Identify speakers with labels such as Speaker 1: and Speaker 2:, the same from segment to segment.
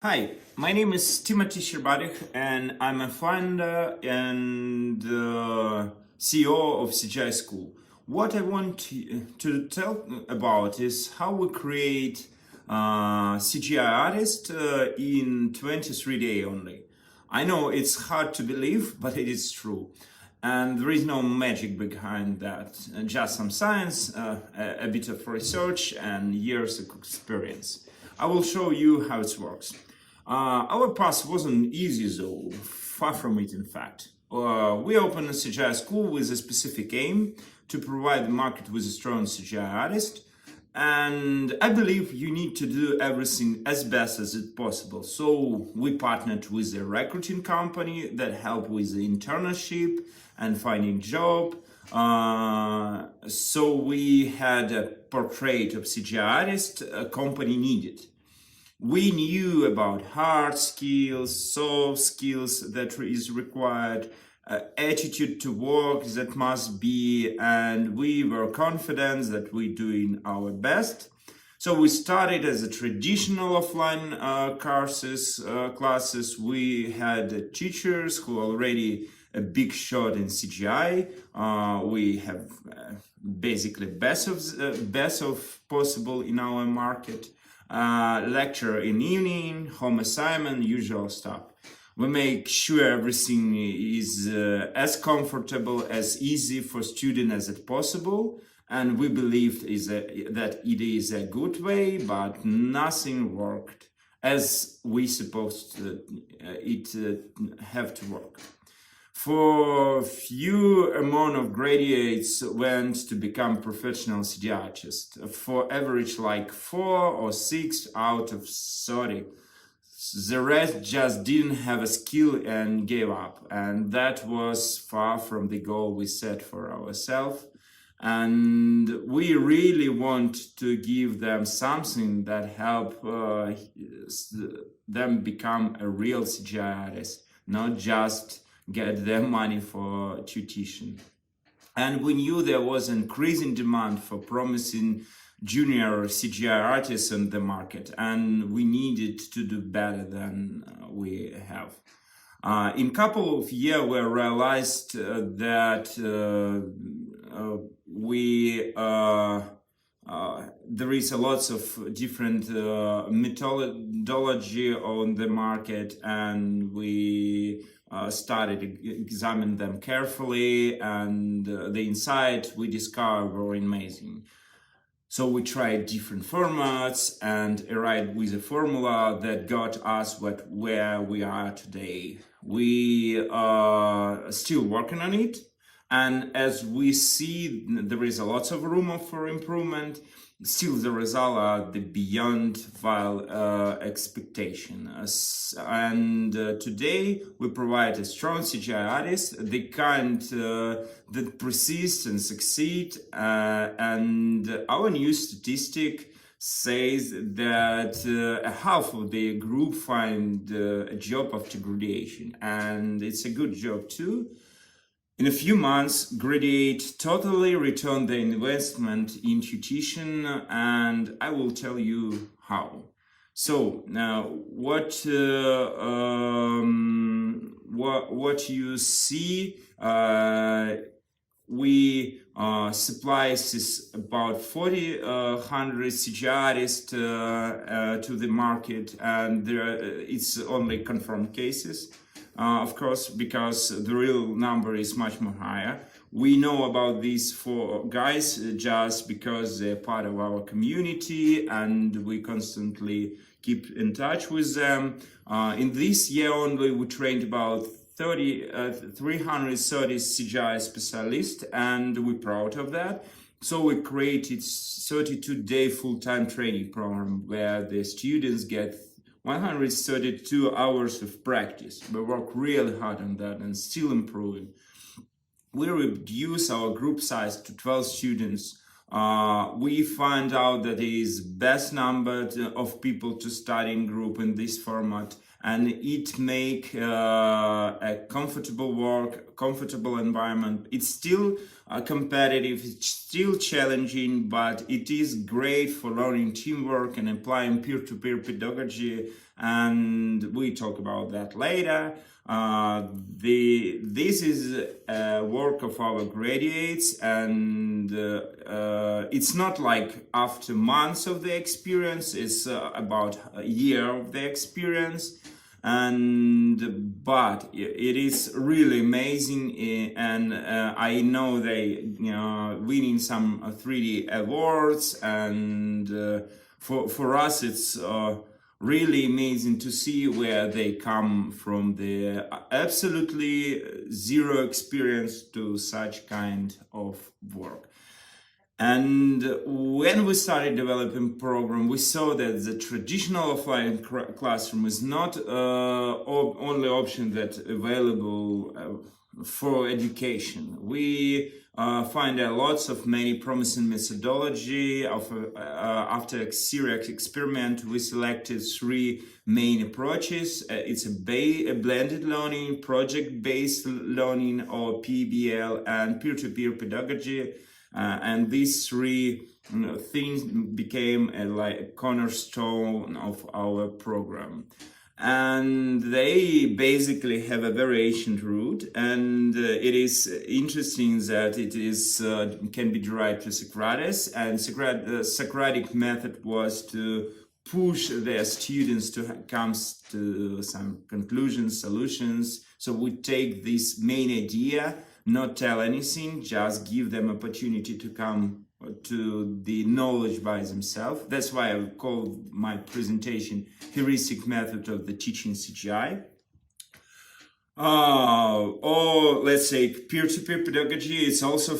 Speaker 1: Hi, my name is Timoфія Щербатих, and I'm a founder and CEO of CGI School. What I want to tell about is how we create CGI artist in 23 days only. I know it's hard to believe, but it is true. And there is no magic behind that, just some science, a bit of research, and years of experience. I will show you how it works. Our path wasn't easy though, far from it in fact. We opened a CGI School with a specific aim to provide the market with a strong CGI artist, and I believe you need to do everything as best as it possible. So we partnered with a recruiting company that helped with the internship and finding job. So we had a portrait of CGI artist a company needed. We knew about hard skills, soft skills that is required, attitude to work that must be, and we were confident that we're doing our best. So we started as a traditional offline classes. We had teachers who already a big shot in CGI. We have basically best of possible in our market. Lecture in evening, home assignment, usual stuff. We make sure everything is as comfortable, as easy for student as it possible, and we believe that it is a good way, but nothing worked as we supposed it have to work. For few amount of graduates went to become professional CGI artists. For average like 4 or 6 out of 30. The rest just didn't have a skill and gave up. And that was far from the goal we set for ourselves. And we really want to give them something that help them become a real CGI artist, not just get their money for tuition. And we knew there was increasing demand for promising junior CGI artists in the market, and we needed to do better than we have. In a couple of years, we realized that there is a lots of different methodology on the market, and we started examining them carefully, and the insight we discovered were amazing. So we tried different formats and arrived with a formula that got us where we are today. We are still working on it, and as we see, there is a lot of room for improvement. Still, the results are the beyond expectation. And today we provide a strong CGI artist, the kind that persists and succeed. And our new statistic says that half of the group find a job after graduation, and it's a good job too. In a few months, graduate totally return the investment in tuition, and I will tell you how. So now, what you see, we supply about 400 CGI artists to the market, and it's only confirmed cases. Of course, because the real number is much more higher. We know about these 4 guys just because they're part of our community, and we constantly keep in touch with them. In this year only, we trained about 330 CGI specialists, and we're proud of that. So we created 32-day full-time training program where the students get 132 hours of practice. We work really hard on that and still improving. We reduce our group size to 12 students. We find out that it is best number of people to study in group in this format, and it make a comfortable work, comfortable environment. It's still competitive, it's still challenging, but it is great for learning teamwork and applying peer-to-peer pedagogy, and we talk about that later. This is a work of our graduates, and it's not like after months of the experience, it's about a year of the experience. But it is really amazing, and I know they winning some 3D awards, and for us it's really amazing to see where they come from, the absolutely zero experience to such kind of work. And when we started developing program, we saw that the traditional offline classroom is not only option that's available for education. We find lots of many promising methodology. After a serious experiment, we selected 3 main approaches. It's a blended learning, project-based learning or PBL, and peer-to-peer pedagogy. And these 3 things became a cornerstone of our program. And they basically have a very ancient root, and it is interesting that it is can be derived to Socrates, and Socratic method was to push their students to come to some conclusions, solutions. So we take this main idea, not tell anything, just give them opportunity to come to the knowledge by themselves. That's why I call my presentation heuristic method of the teaching CGI. Or let's say peer-to-peer pedagogy. It's also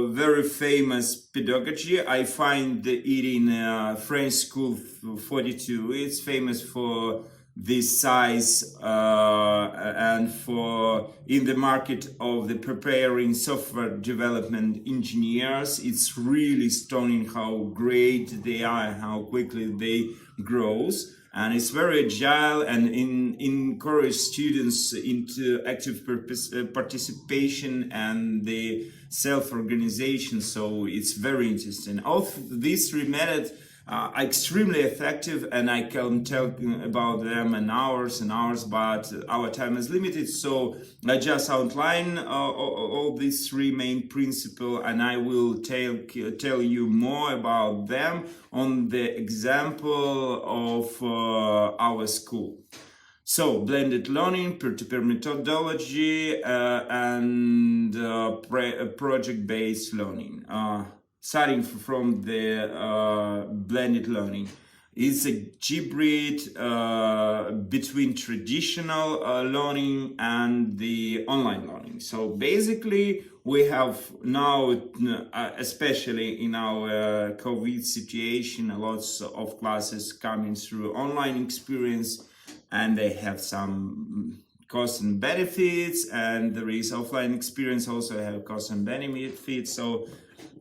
Speaker 1: very famous pedagogy. I find it in French School 42. It's famous for this size and for in the market of the preparing software development engineers. It's really stunning how great they are and how quickly they grows, and it's very agile and encourage students into active participation and the self-organization. So it's very interesting. All these 3 methods are extremely effective, and I can tell about them in hours and hours, but our time is limited, so I just outline all these 3 main principles, and I will tell you more about them on the example of our school. So, blended learning, peer-to-peer methodology, and project-based learning. Starting from the blended learning, is a hybrid between traditional learning and the online learning. So basically, we have now, especially in our COVID situation, lots of classes coming through online experience, and they have some costs and benefits, and there is offline experience also have costs and benefits. So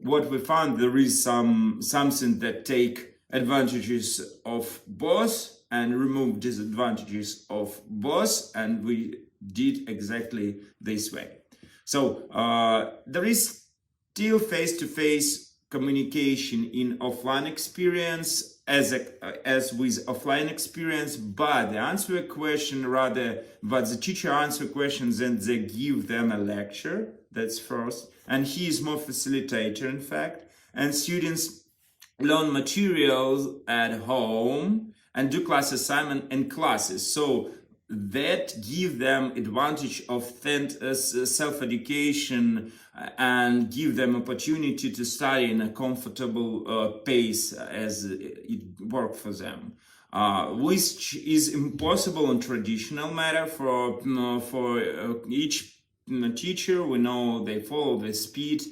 Speaker 1: what we found, there is something that take advantages of both and remove disadvantages of both, and we did exactly this way. So there is still face-to-face communication in offline experience as with offline experience, but they answer a question but the teacher answer questions and they give them a lecture. That's first, and he is more facilitator in fact, and students learn materials at home and do class assignment in classes. So that give them advantage of self-education and give them opportunity to study in a comfortable pace as it works for them, which is impossible in traditional matter for each teacher. We know they follow the speed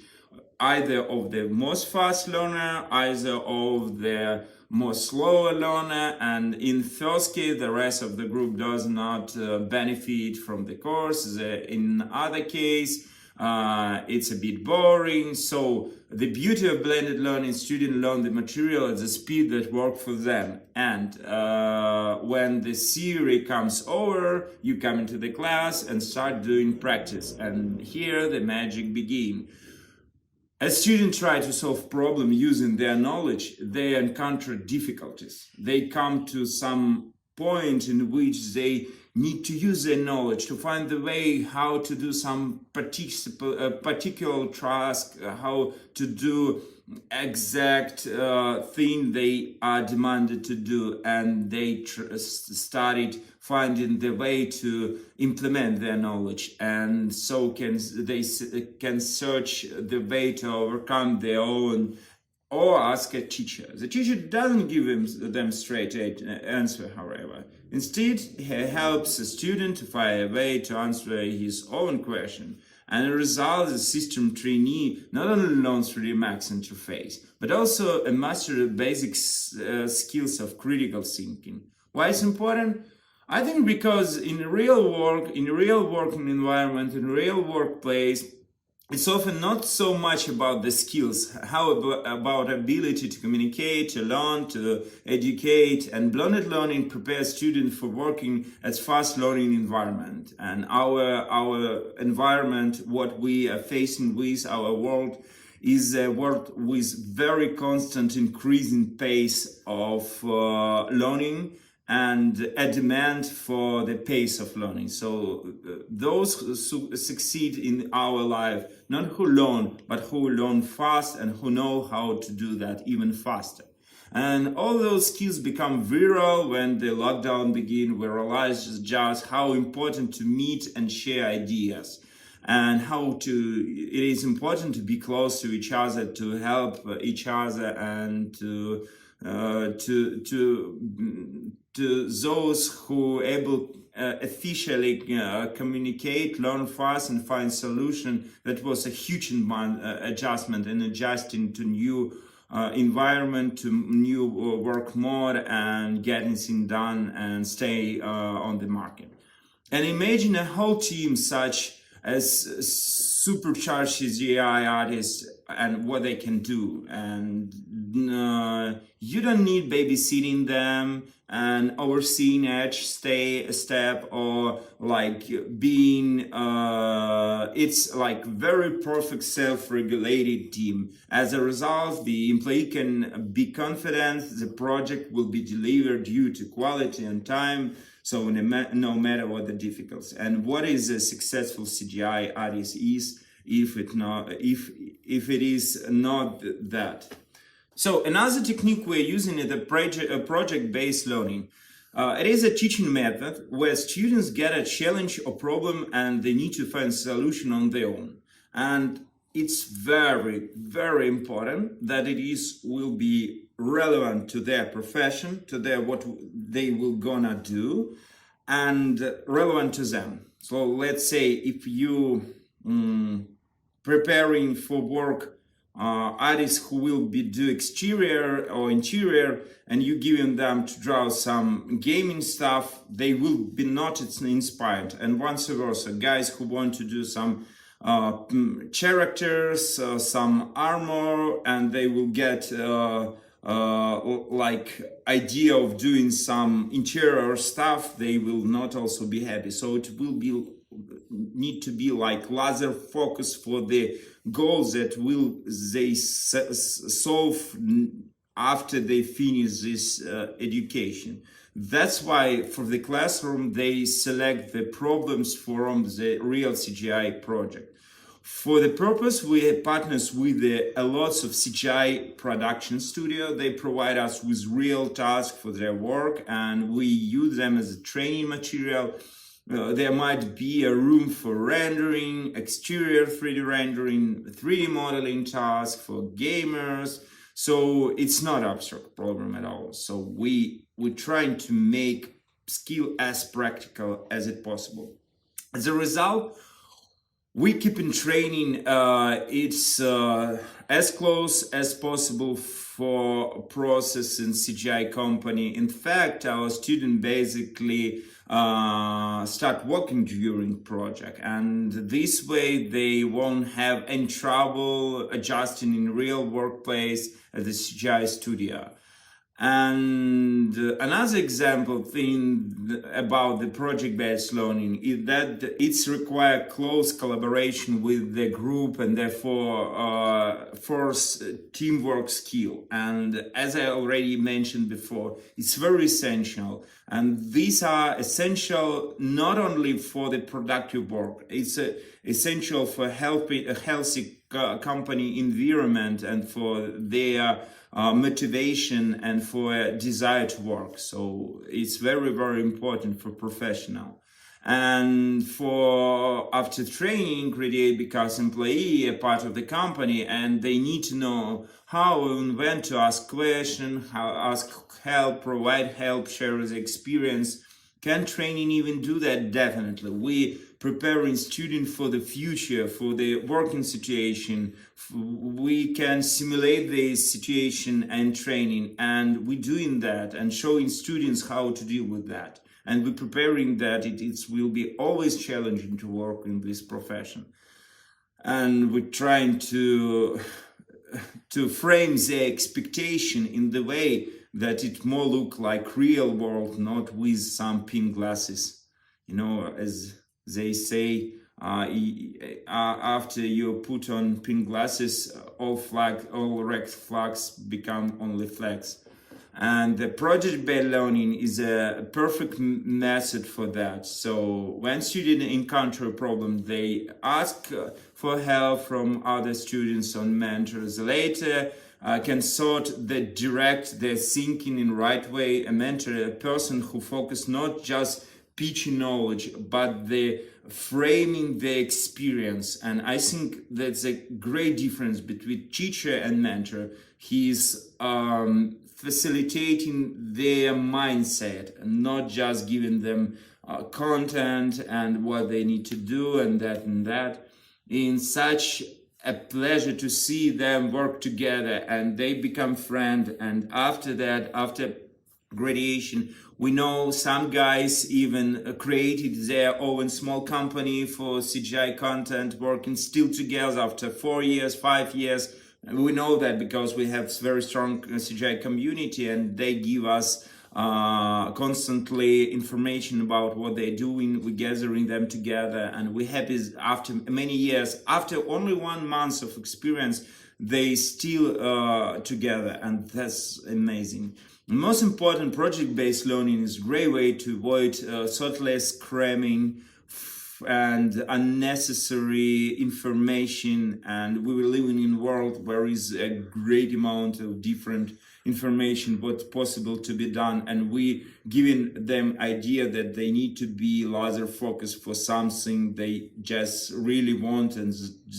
Speaker 1: either of the most fast learner, either of the most slower learner, and in first case the rest of the group does not benefit from the course. In other case it's a bit boring. So the beauty of blended learning, students learn the material at the speed that works for them, and when the theory comes over, you come into the class and start doing practice, and here the magic begins. As students try to solve problems using their knowledge, they encounter difficulties. They come to some point in which they need to use their knowledge to find the way how to do some particular task, how to do exact thing they are demanded to do, and they started finding the way to implement their knowledge, and so they can search the way to overcome their own, or ask a teacher. The teacher doesn't give them straight answer, however. Instead, he helps a student to find a way to answer his own question. And as a result, the system trainee not only learns 3D Max interface, but also a master of basic skills of critical thinking. Why is important? I think because in real working environment, in real workplace, it's often not so much about the skills, how about ability to communicate, to learn, to educate, and blended learning prepares students for working as fast learning environment. And our environment, what we are facing with our world, is a world with very constant increasing pace of learning, and a demand for the pace of learning. So those who succeed in our life, not who learn, but who learn fast and who know how to do that even faster. And all those skills become viral when the lockdown begin. We realize just how important to meet and share ideas, and it is important to be close to each other, to help each other, and to those who are able efficiently communicate, learn fast, and find solution. That was a huge adjustment in adjusting to new environment, to new work mode, and getting things done and stay on the market. And imagine a whole team such as supercharged CGI artists and what they can do. And you don't need babysitting them and overseeing each step, or like being it's like very perfect self-regulated team. As a result, the employee can be confident the project will be delivered due to quality and time, so no matter what the difficulties. And what is a successful CGI artist is if it is not that. So another technique we're using is the project-based learning. It is a teaching method where students get a challenge or problem and they need to find a solution on their own. And it's very, very important that will be relevant to their profession, to what they will gonna do, and relevant to them. So let's say if you preparing for work artists who will do exterior or interior, and you giving them to draw some gaming stuff, they will be not inspired. And vice versa, guys who want to do some characters, some armor, and they will get like idea of doing some interior stuff, they will not also be happy. So it will need to be like laser focus for the goals that they solve after they finish this education. That's why for the classroom they select the problems from the real CGI project. For the purpose, we have partners with a lots of CGI production studio. They provide us with real tasks for their work, and we use them as a training material. There might be a room for rendering, exterior 3D rendering, 3D modeling tasks for gamers. So it's not abstract problem at all. So we're trying to make skill as practical as it possible. As a result, we keep in training it's as close as possible for process in CGI company. In fact, our student basically start working during project, and this way they won't have any trouble adjusting in real workplace at the CGI studio. And another example thing about the project-based learning is that it's require close collaboration with the group and therefore force teamwork skill. And as I already mentioned before, it's very essential. And these are essential not only for the productive work, it's essential for a healthy company environment and for their motivation and for a desire to work. So it's very, very important for professional. And for after training, they becomes employee, a part of the company, and they need to know how and when to ask questions, how ask help, provide help, share the experience. Can training even do that? Definitely. We preparing students for the future, for the working situation. We can simulate the situation and training, and we're doing that and showing students how to deal with that. And we're preparing that it will be always challenging to work in this profession. And we're trying to frame the expectation in the way that it more look like real world, not with some pink glasses. You know, as they say, after you put on pink glasses, all red flags become only flags. And the project-based learning is a perfect method for that. So when students encounter a problem, they ask for help from other students or mentors. Later, can sort direct their thinking in right way. A mentor, a person who focus not just teaching knowledge, but the framing the experience. And I think that's a great difference between teacher and mentor. He's facilitating their mindset, not just giving them content and what they need to do and that. In such a pleasure to see them work together and they become friends. And after that, after graduation, we know some guys even created their own small company for CGI content, working still together after 4 years, 5 years. We know that because we have very strong CGI community and they give us constantly information about what they're doing. We're gathering them together and we're happy after many years, after only 1 month of experience, they still together, and that's amazing. The most important, project-based learning is a great way to avoid thoughtless cramming and unnecessary information. And we were living in a world where is a great amount of different information, what's possible to be done, and we giving them idea that they need to be laser focused for something they just really want and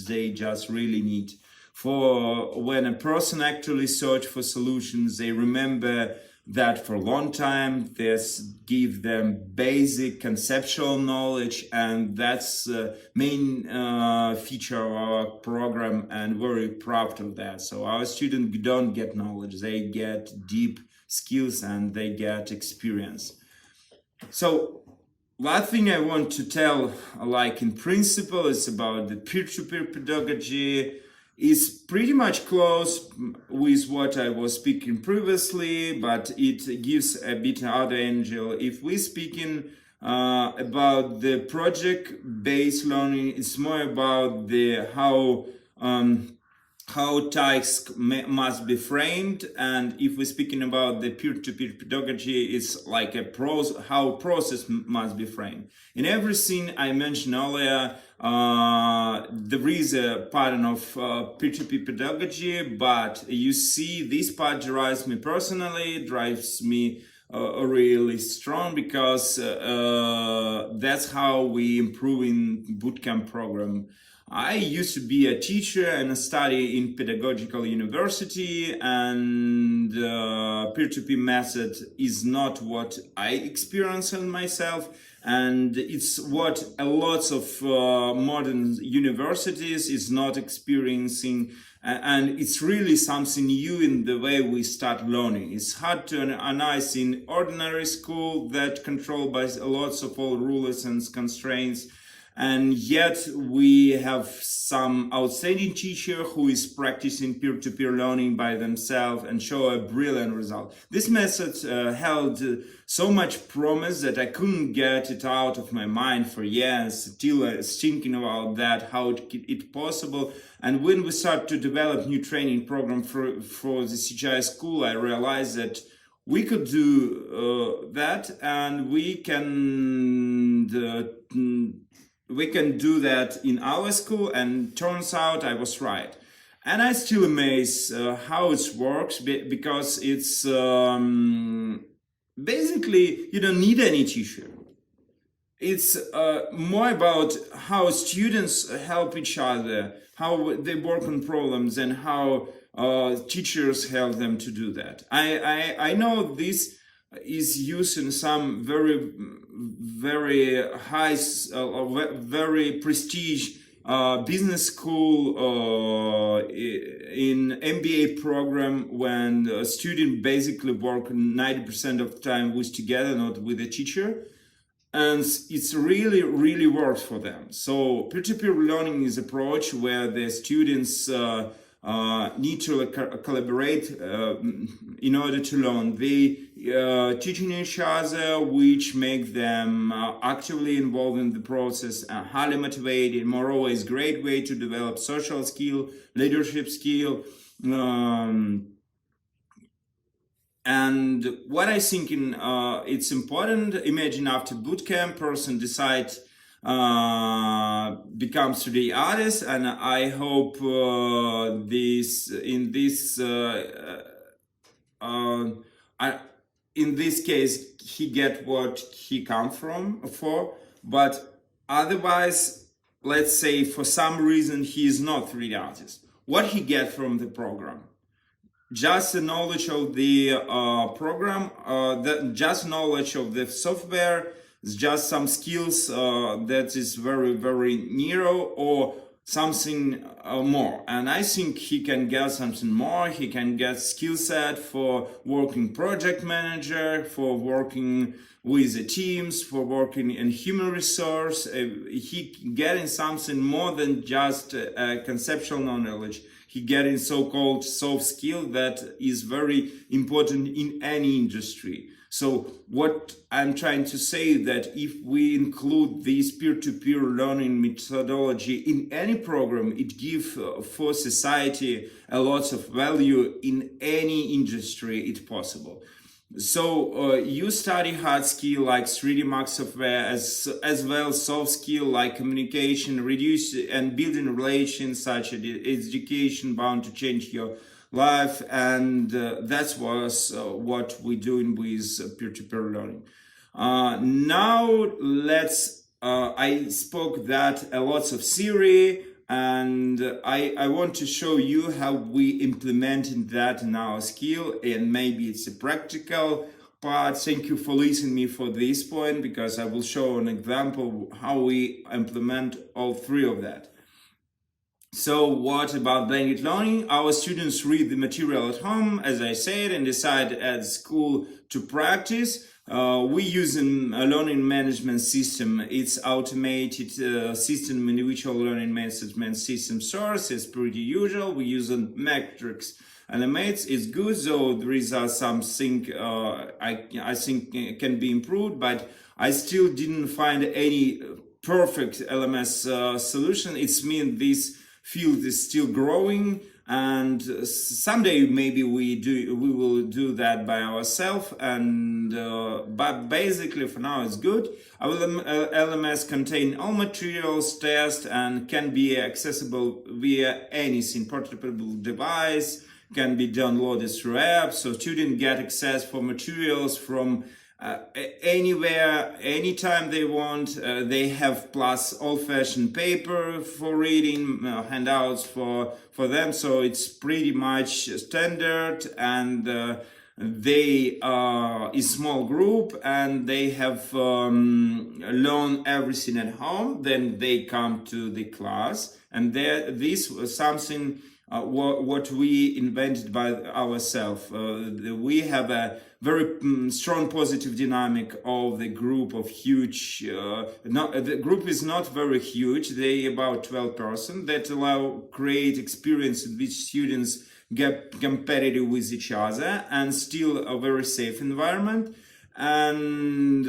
Speaker 1: they just really need. For when a person actually search for solutions, they remember that for a long time. This give them basic conceptual knowledge, and that's the main feature of our program, and very proud of that. So our students don't get knowledge, they get deep skills and they get experience. So one thing I want to tell, like in principle, is about the peer-to-peer pedagogy. Is pretty much close with what I was speaking previously, but it gives a bit other angle. If we're speaking about the project-based learning, it's more about the how tasks must be framed, and if we're speaking about the peer-to-peer pedagogy, it's like how process must be framed. In everything I mentioned earlier, there is a pattern of peer-to-peer pedagogy, but you see this part drives me personally, drives me really strong, because that's how we improve in bootcamp program. I used to be a teacher and study in pedagogical university, and peer-to-peer method is not what I experience in myself, and it's what a lot of modern universities is not experiencing, and it's really something new in the way we start learning. It's hard to analyze in ordinary school that controlled by lots of all rules and constraints. and yet we have some outstanding teacher who is practicing peer-to-peer learning by themselves and show a brilliant result. This method held so much promise that I couldn't get it out of my mind for years, still thinking about that, how it possible. And when we start to develop new training program for the CGI School, I realized that we could do that, and we can do that in our school, and turns out I was right. And I still amazed how it works, because it's basically you don't need any teacher. It's more about how students help each other, how they work on problems, and how teachers help them to do that. I know this is used in some very high, very prestige business school in MBA program, when a student basically work 90% of the time with together, not with a teacher. And it's really works for them. So peer-to-peer learning is approach where the students need to collaborate in order to learn. They teaching each other, which make them actively involved in the process, highly motivated. Moreover, is a great way to develop social skill, leadership skill. And what I think it's important, imagine after bootcamp, person decides becomes today artist, and I hope in this case he get what he come for, but otherwise, let's say for some reason he is not 3D artist. What he get from the program? Just the knowledge of the program, just knowledge of the software, just some skills that is very narrow, or something more. And I think he can get something more. He can get skill set for working project manager, for working with the teams, for working in human resource. He getting something more than just conceptual knowledge. He getting so-called soft skill that is very important in any industry. So what I'm trying to say that if we include this peer-to-peer learning methodology in any program, it gives for society a lot of value in any industry it's possible. So you study hard skill like 3D Max software, as well soft skill like communication, reduce and building relations such as education bound to change your life, and that was what we're doing with peer-to-peer learning. Now let's I spoke that a lot of theory, and I want to show you how we implemented that in our skill, and maybe it's a practical part. Thank you for listening me for this point, because I will show an example how we implement all three of that. So what about blended learning? Our students read the material at home, as I said, and decide at school to practice. We use a learning management system. It's automated system, individual learning management system source. It's pretty usual. We use a metrics elements. It's good, though there is something I think can be improved, but I still didn't find any perfect LMS solution. It's mean this field is still growing, and someday maybe we will do that by ourselves, and but basically for now it's good. Our LMS contain all materials, tests, and can be accessible via anything, portable device, can be downloaded through apps, so students get access for materials from anywhere, anytime they want. They have plus old-fashioned paper for reading, handouts for them, so it's pretty much standard, and they is small group, and they have learned everything at home. Then they come to the class, and this was something what we invented by ourselves. We have a very strong positive dynamic of the group of huge, the group is not very huge, they about 12 persons that allow create experience in which students get competitive with each other and still a very safe environment. And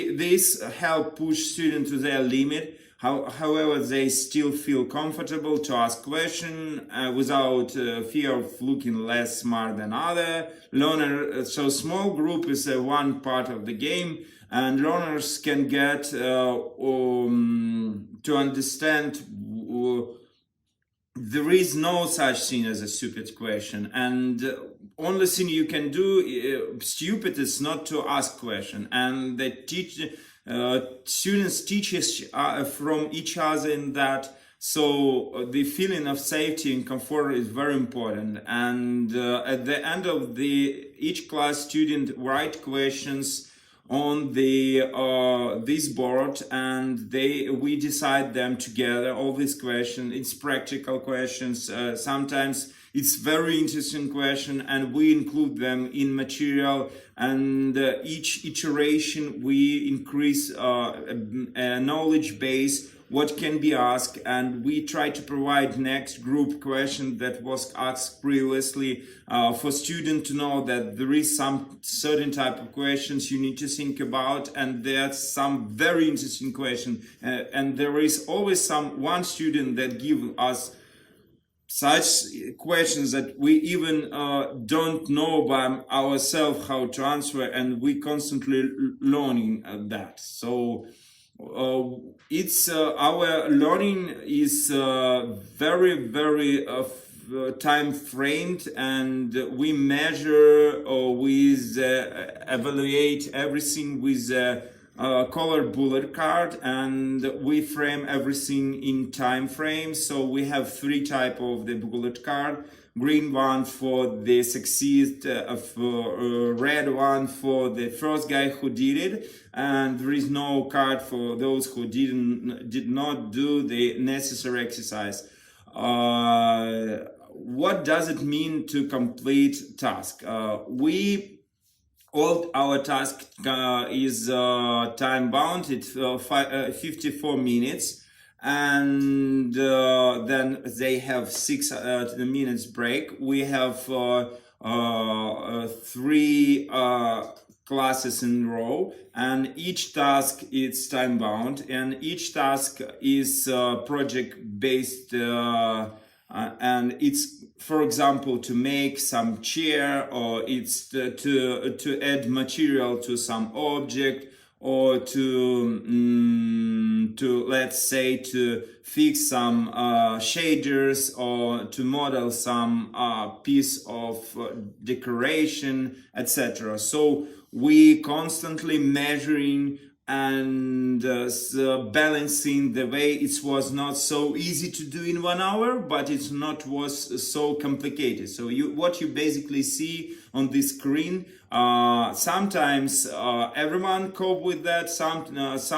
Speaker 1: this help push students to their limit. However, they still feel comfortable to ask questions without fear of looking less smart than other learners. So small group is one part of the game, and learners can get to understand there is no such thing as a stupid question, and only thing you can do stupid is not to ask question, and the students teach from each other in that. So the feeling of safety and comfort is very important. And at the end of each class, student write questions on this board, and we decide them together. All these questions, it's practical questions. Sometimes it's very interesting question, and we include them in material. And each iteration we increase a knowledge base, what can be asked, and we try to provide next group question that was asked previously for student to know that there is some certain type of questions you need to think about, and there's some very interesting question, and there is always one student that give us such questions that we even don't know by ourselves how to answer, and we constantly learning that. So it's our learning is very, very time framed, and we measure with evaluate everything with color bullet card, and we frame everything in time frame. So we have 3 type of the bullet card: green one for the succeed, red one for the first guy who did it, and there is no card for those who did not do the necessary exercise. What does it mean to complete task? All our task is time bound. It's 54 minutes, and then they have 6 minutes break. We have 3 classes in a row, and each task is time bound, and each task is project based, and it's, for example, to make some chair, or it's to add material to some object, or to let's say to fix some shaders, or to model some piece of decoration, etc. So we constantly measuring and balancing the way it was not so easy to do in 1 hour, but it was so complicated. So what you basically see on this screen, sometimes everyone cope with that. Sometimes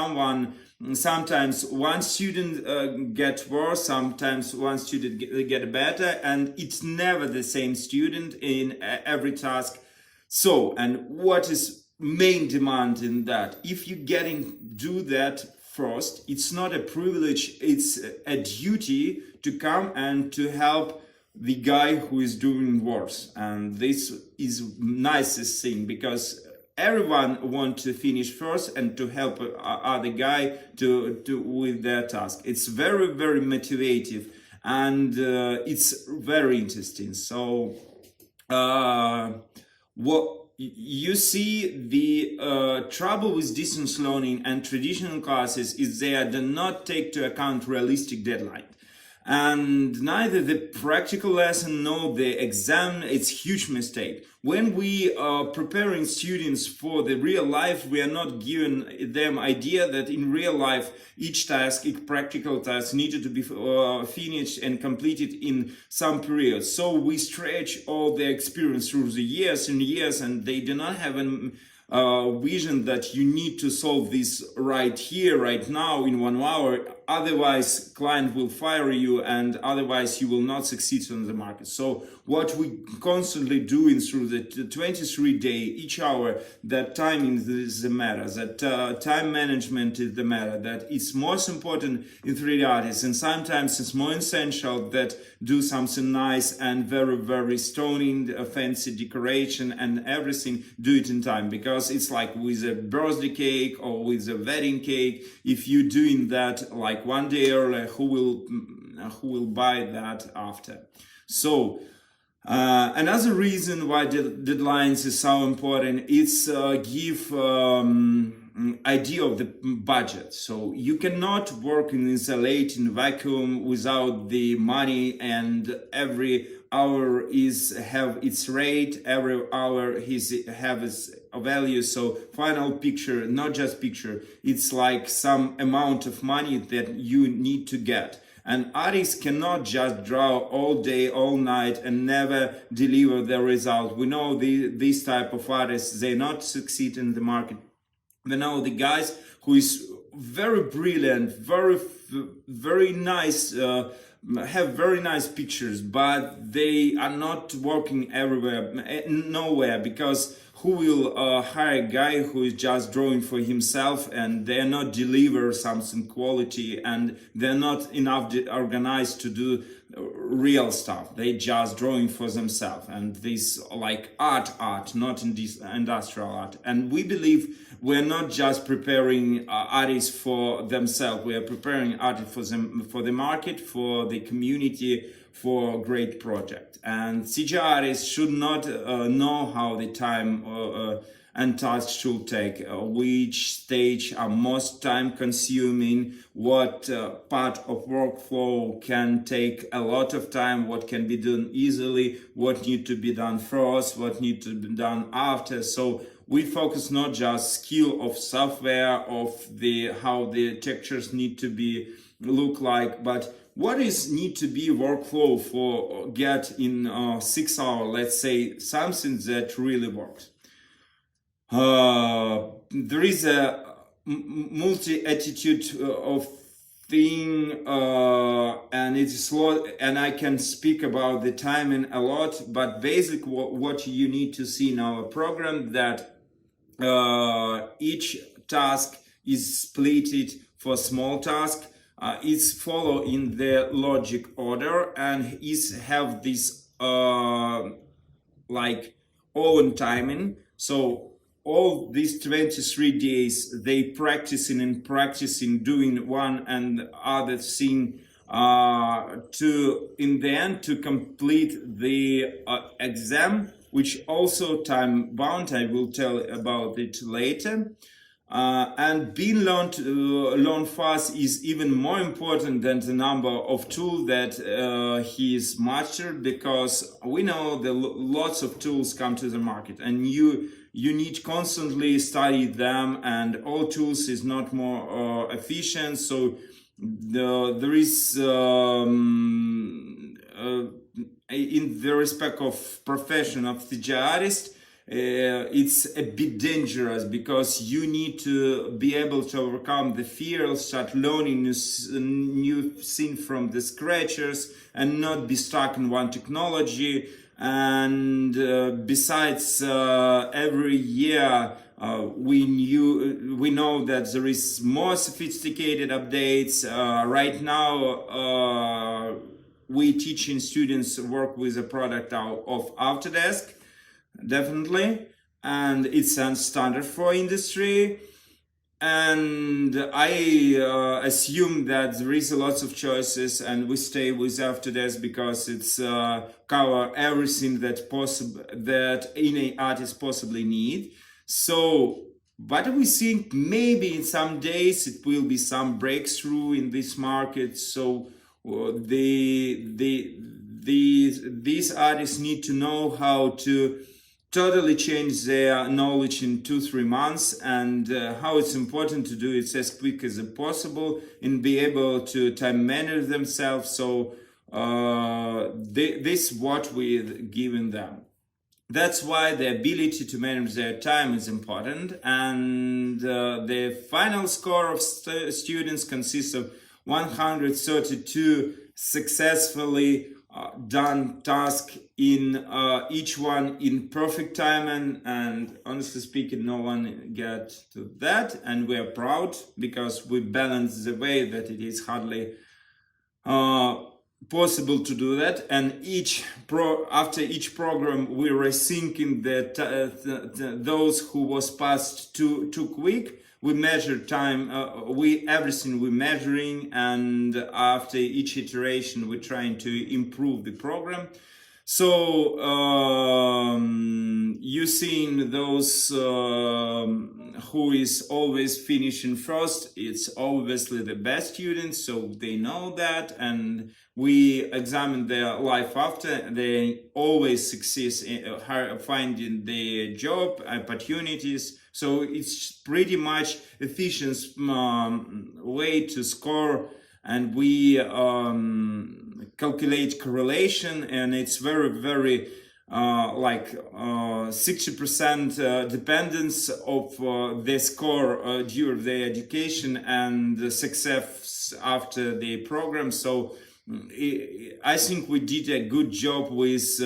Speaker 1: one student get worse, sometimes one student get better, and it's never the same student in every task. So, and what is main demand in that? If you do that first, it's not a privilege, it's a duty to come and to help the guy who is doing worse. And this is nicest thing, because everyone wants to finish first and to help other guy to with their task. It's very, very motivative, and it's very interesting. So what you see, the trouble with distance learning and traditional classes is they do not take into account realistic deadline, and neither the practical lesson nor the exam. It's huge mistake. When we are preparing students for the real life, we are not giving them idea that in real life each practical task needed to be finished and completed in some period. So we stretch all the experience through the years and years, and they do not have a vision that you need to solve this right here, right now, in 1 hour. otherwise client will fire you, and otherwise you will not succeed on the market. So what we constantly doing through the 23-day, each hour, that timing is the matter, that time management is the matter, that it's most important in 3D artists, and sometimes it's more essential that do something nice and very, very stunning, fancy decoration and everything, do it in time, because it's like with a birthday cake or with a wedding cake. If you're doing that like one day earlier, who will buy that after? So another reason why deadlines is so important, it's give idea of the budget. So you cannot work in isolated vacuum without the money, and every hour have its rate, every hour have its value. So final picture, not just picture, it's like some amount of money that you need to get. And artists cannot just draw all day, all night, and never deliver the result. We know these type of artists, they not succeed in the market. We know the guys who is very brilliant, very nice, have very nice pictures, but they are not working everywhere, nowhere, because who will hire a guy who is just drawing for himself, and they're not deliver something quality, and they're not enough organized to do real stuff. They just drawing for themselves, and this like art, not in this industrial art. And we believe we're not just preparing artists for themselves. We are preparing artists for the market, for the community, for a great project. And CGI artists should not know how the time and tasks should take, which stage are most time consuming, what part of workflow can take a lot of time, what can be done easily, what need to be done first, what need to be done after. So we focus not just skill of software, of how the textures need to be look like, but what is need to be workflow for get in 6 hours, let's say, something that really works. There is a multi-attitude of thing, and it's a lot, and I can speak about the timing a lot, but basically what you need to see in our program, that each task is splitted for small task, it's follow in the logic order, and is have this like own timing. So all these 23 days they practicing doing one and other thing to in the end to complete the exam, which also time bound. I will tell about it later. And being learn fast is even more important than the number of tools that he is mastered, because we know that lots of tools come to the market, and you need constantly study them, and all tools is not more efficient. So there is in the respect of profession of CGI artist, it's a bit dangerous, because you need to be able to overcome the fear, start learning new thing from the scratchers, and not be stuck in one technology. And besides, every year we know that there is more sophisticated updates. Right now we teaching students work with a product of Autodesk, definitely, and it's a standard for industry. And I assume that there is a lot of choices, and we stay with Autodesk because it's cover everything that any artist possibly need. So, but we think maybe in some days it will be some breakthrough in this market. So these artists need to know how to totally change their knowledge in 2-3 months, and how it's important to do it as quick as possible and be able to time manage themselves. So this is what we're giving them. That's why the ability to manage their time is important. And the final score of students consists of 132 successfully done tasks in each one in perfect time, and honestly speaking, no one get to that, and we are proud because we balance the way that it is hardly possible to do that, and after each program we were thinking that those who was passed too quick. We measure time, everything we're measuring, and after each iteration we're trying to improve the program. So you seeing those who is always finishing first, it's obviously the best students, so they know that, and we examine their life after. They always succeed in finding their job opportunities. So it's pretty much efficient way to score, and we calculate correlation, and it's very 60% dependence of the score during their education and the success after the program. So I think we did a good job with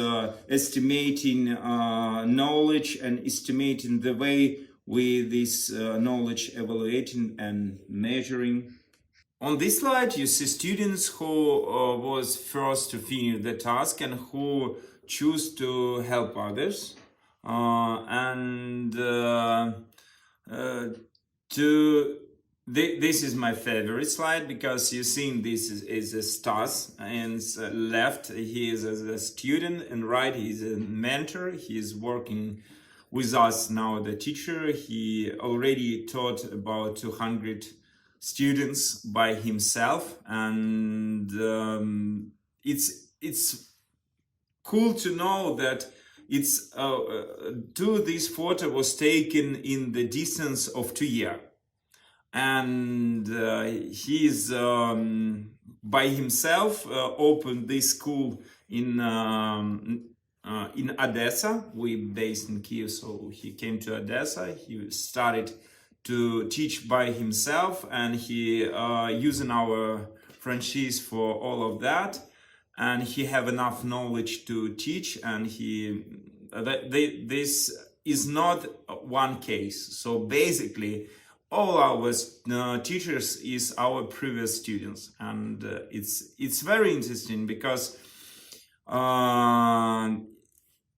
Speaker 1: estimating knowledge and estimating the way with this knowledge evaluating and measuring. On this slide, you see students who was first to finish the task and who choose to help others. This is my favorite slide because you see this is a Stas, and left he is a student, and right he is a mentor. He is working with us now, the teacher. He already taught about 200 students by himself, and it's cool to know that it's this photo was taken in the distance of 2 years, and he's by himself opened this school in Odessa. We based in Kiev, so he came to Odessa. He started to teach by himself, and he using our franchise for all of that, and he have enough knowledge to teach, and this is not one case. So basically all our teachers is our previous students, and it's very interesting because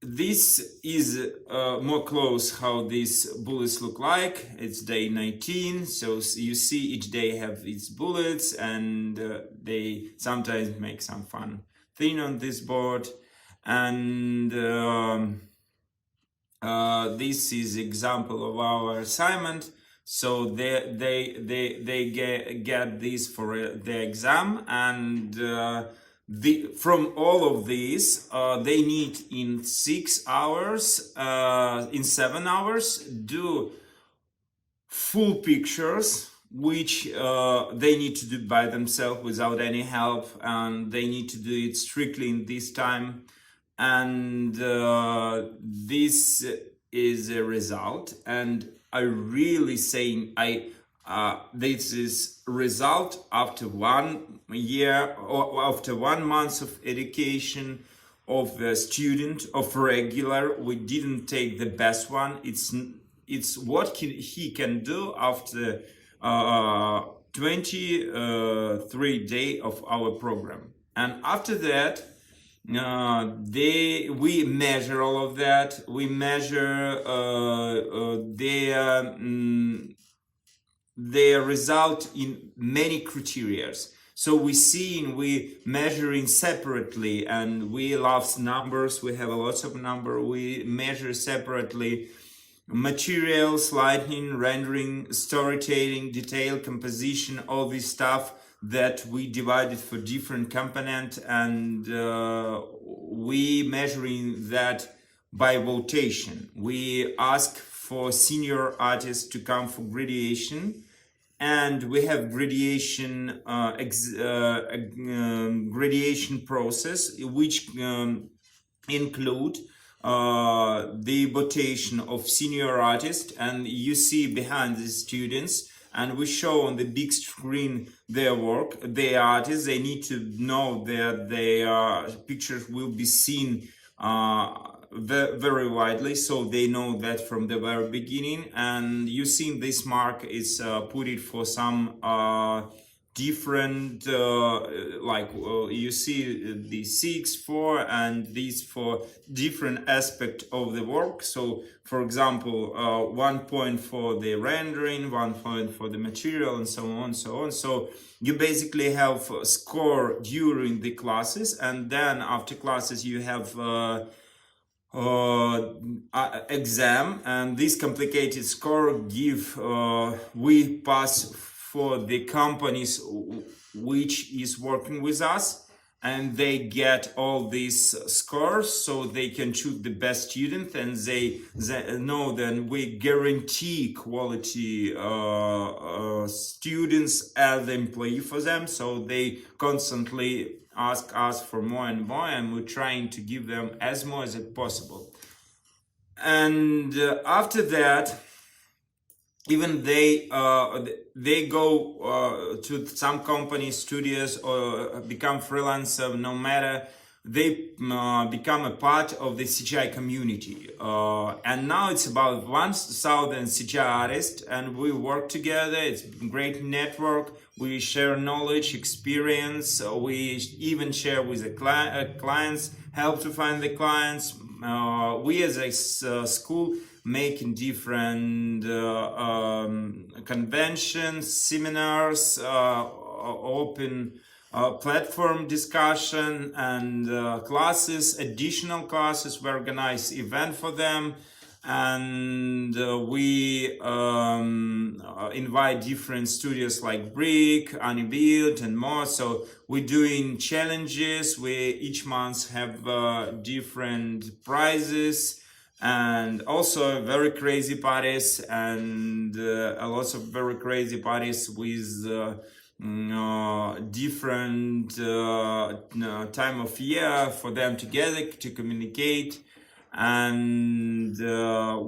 Speaker 1: this is more close how these bullets look like. It's day 19, so you see each day have its bullets, and they sometimes make some fun thing on this board. And this is example of our assignment. So they get this for the exam, and from all of these, they need in 6 hours, in 7 hours, do full pictures, which they need to do by themselves without any help, and they need to do it strictly in this time. And this is a result, and I really saying this is result after 1 year or after 1 month of education of a student of regular. We didn't take the best one. It's what he can do after 23 days of our program, and after that we measure all of that. We measure their result in many criteria. So we measuring separately, and we love numbers. We have a lot of number. We measure separately materials, lighting, rendering, storytelling, detail, composition, all this stuff that we divided for different component, and we measuring that by votation. We ask for senior artists to come for graduation, and we have graduation gradation process, which include the votation of senior artists, and you see behind the students and we show on the big screen their work. The artists, they need to know that their pictures will be seen very widely, so they know that from the very beginning. And you see this mark is put it for some different you see the 6, 4, and these for different aspect of the work. So for example, 1 point for the rendering, 1 point for the material, and so on, so on. So you basically have a score during the classes, and then after classes you have exam, and this complicated score give we pass for the companies which is working with us, and they get all these scores, so they can choose the best student, and they know that we guarantee quality students as the employee for them. So they constantly ask us for more and more, and we're trying to give them as more as possible. And after that, even they go to some companies, studios, or become freelancer. No matter, they become a part of the CGI community. And now it's about 1,000 CGI artists, and we work together. It's a great network. We share knowledge, experience. We even share with the clients, help to find the clients. We as a school making different conventions, seminars, open platform discussion, and classes, additional classes. We organize event for them, and we invite different studios like Brick, Unbuilt, and more. So we're doing challenges. We each month have different prizes, and also very crazy parties, and a lot of very crazy parties with different time of year for them together to communicate. And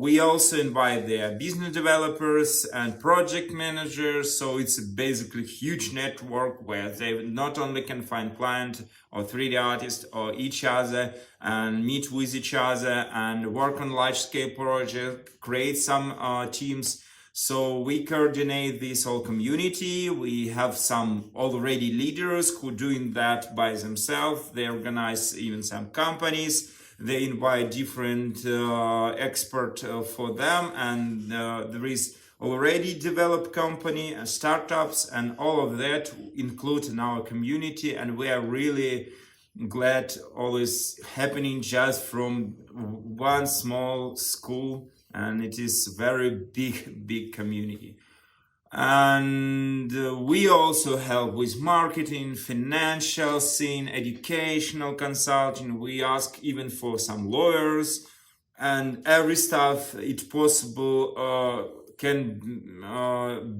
Speaker 1: we also invite their business developers and project managers. So it's basically a huge network where they not only can find client or 3D artists or each other and meet with each other and work on large scale project, create some teams. So we coordinate this whole community. We have some already leaders who are doing that by themselves. They organize even some companies. They invite different experts for them, and there is already developed company and startups, and all of that include in our community. And we are really glad all is happening just from one small school, and it is very big community. And we also help with marketing, financial scene, educational consulting. We ask even for some lawyers, and every stuff it's possible can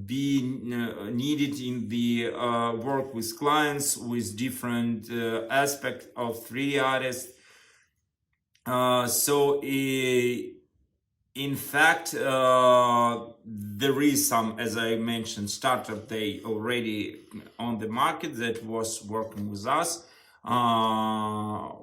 Speaker 1: be needed in the work with clients with different aspects of 3D artists. In fact, there is some, as I mentioned, startup they already on the market that was working with us.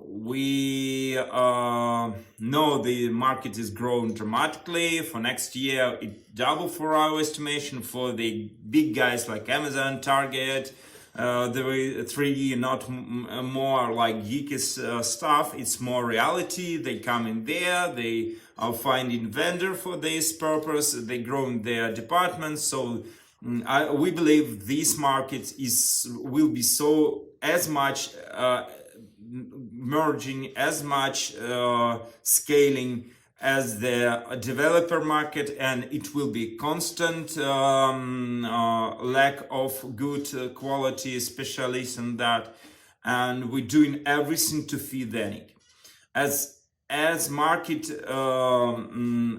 Speaker 1: We know the market is growing dramatically. For next year, it double for our estimation. For the big guys like Amazon, Target, there is 3D, not more like geeky stuff. It's more reality. They come in there, they are finding vendor for this purpose. They grow in their departments. So we believe this market will be so as much merging, as much scaling as the developer market, and it will be constant lack of good quality specialists in that, and we're doing everything to feed the need. As market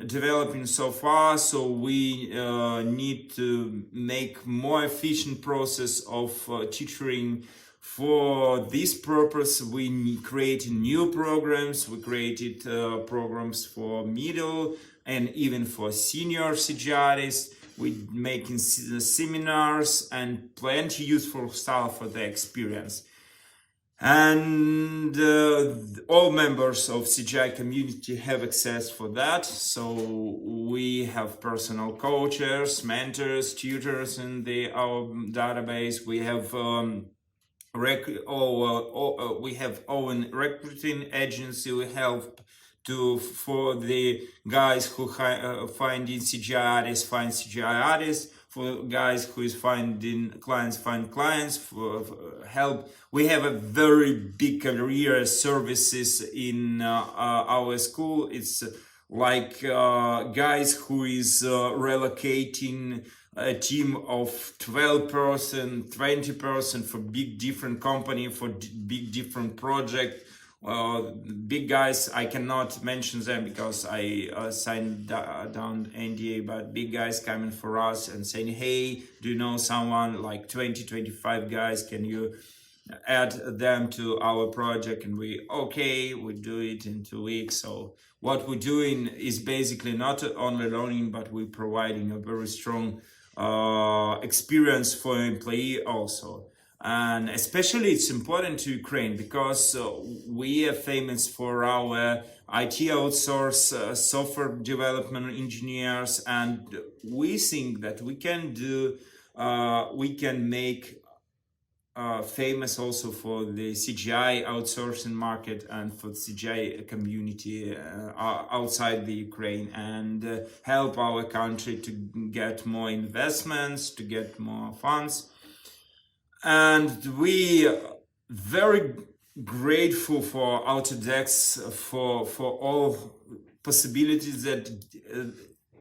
Speaker 1: developing so far, so we need to make more efficient process of tutoring. For this purpose, we created new programs. We created programs for middle and even for senior CGI artists. we making seminars and plenty useful stuff for the experience. And all members of CGI community have access for that. So we have personal coaches, mentors, tutors in our database. We have we have own recruiting agency. We help for the guys who finding CGI artists, find CGI artists. For guys who is finding clients, find clients. For help, we have a very big career services in our school. It's like guys who is relocating a team of 12-person, 20-person for big different company, for big different project. Big guys, I cannot mention them because I signed down NDA, but big guys coming for us and saying, hey, do you know someone like 20-25 guys, can you add them to our project? And we do it in 2 weeks. So what we're doing is basically not only learning, but we're providing a very strong experience for employee also. And especially it's important to Ukraine because we are famous for our IT outsource, software development engineers, and we think that we can make famous also for the CGI outsourcing market and for CGI community outside the Ukraine, and help our country to get more investments, to get more funds. And we are very grateful for Autodesk for all possibilities that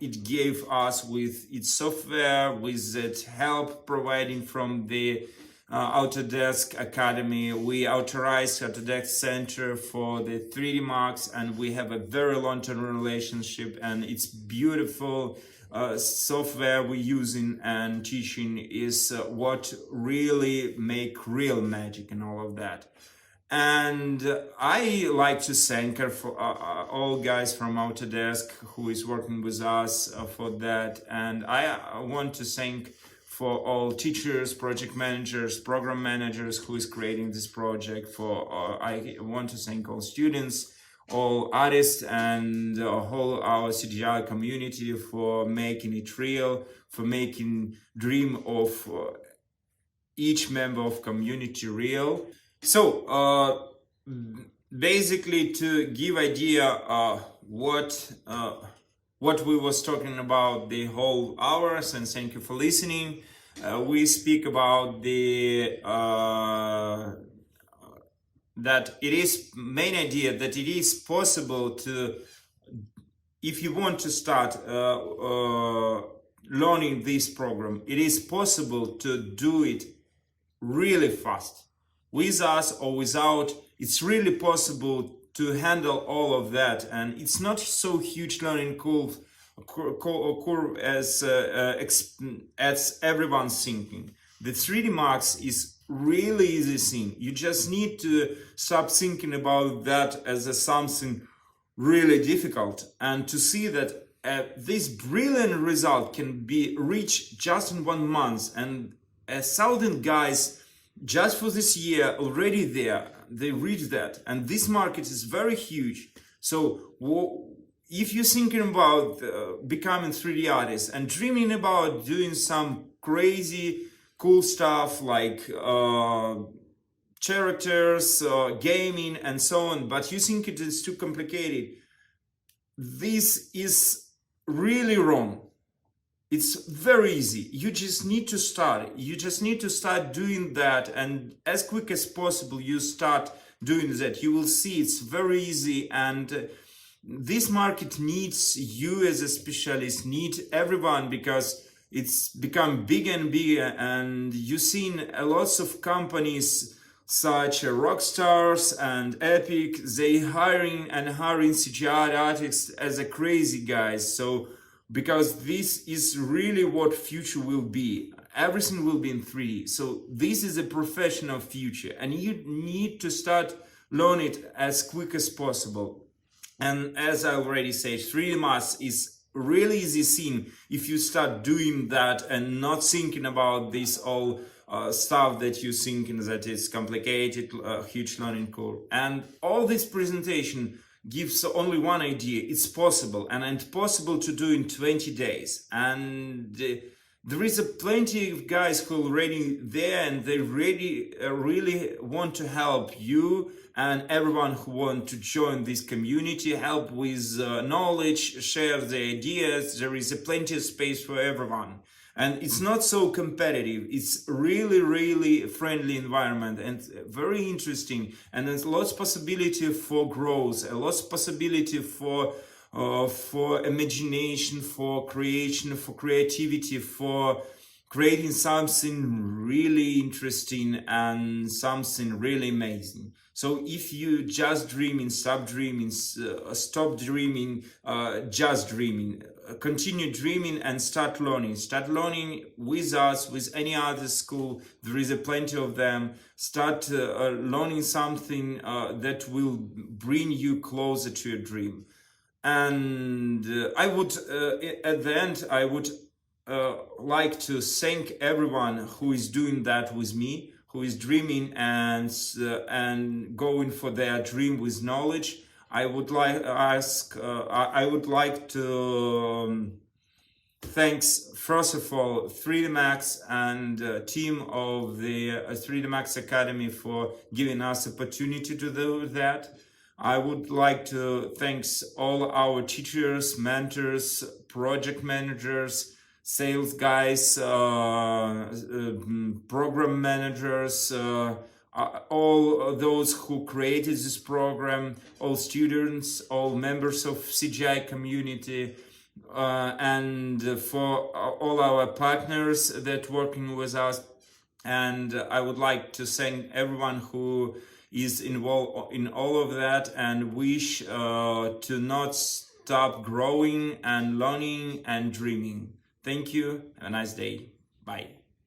Speaker 1: it gave us with its software, with that help providing from the Autodesk Academy. We authorized Autodesk Center for the 3D Max, and we have a very long-term relationship, and it's beautiful. Software we're using and teaching is what really make real magic and all of that. And I like to thank for all guys from Autodesk who is working with us for that. And I want to thank for all teachers, project managers, program managers who is creating this project. I want to thank all students, all artists, and whole our CGI community for making it real, for making dream of each member of community real. So basically, to give idea what we was talking about the whole hours, and thank you for listening. We speak about the that it is main idea that it is possible to, if you want to start learning this program, it is possible to do it really fast. With us or without, it's really possible to handle all of that, and it's not so huge learning curve as everyone's thinking. The 3D Max is really easy thing. You just need to stop thinking about that as something really difficult, and to see that this brilliant result can be reached just in 1 month, and 1,000 guys just for this year already they reached that, and this market is very huge. So if you're thinking about becoming 3D artist and dreaming about doing some crazy cool stuff like characters, gaming and so on, but you think it is too complicated, this is really wrong. It's very easy. You just need to start. You just need to start doing that, and as quick as possible you start doing that. You will see it's very easy, and this market needs you as a specialist, need everyone, because it's become bigger and bigger, and you've seen lots of companies such as Rockstars and Epic, they hiring CGI artists as a crazy guys. So because this is really what future will be. Everything will be in 3D. So this is a professional future, and you need to start learn it as quick as possible. And as I already said, 3D Max is really easy thing if you start doing that and not thinking about this all stuff that you thinking that is complicated, huge learning curve. And all this presentation gives only one idea. It's possible, and it's possible to do in 20 days. And there is plenty of guys who are already there, and they really want to help you and everyone who want to join this community, help with knowledge, share the ideas. There is plenty of space for everyone. And it's not so competitive. It's really friendly environment and very interesting. And there's lots of possibility for growth, a lot of possibility for imagination, for creation, for creativity, for creating something really interesting and something really amazing. So if you just dreaming, stop dreaming, stop dreaming, just dreaming, continue dreaming and start learning. Start learning with us, with any other school. There is plenty of them. Start learning something that will bring you closer to your dream. And I would, at the end, I would like to thank everyone who is doing that with me, who is dreaming and going for their dream with knowledge. I would like to thanks first of all 3DMax and team of the 3DMax Academy for giving us opportunity to do that. I would like to thanks all our teachers, mentors, project managers, sales guys, program managers, all those who created this program, all students, all members of CGI community, and for all our partners that working with us. And I would like to thank everyone who is involved in all of that, and wish to not stop growing and learning and dreaming. Thank you. Have a nice day. Bye.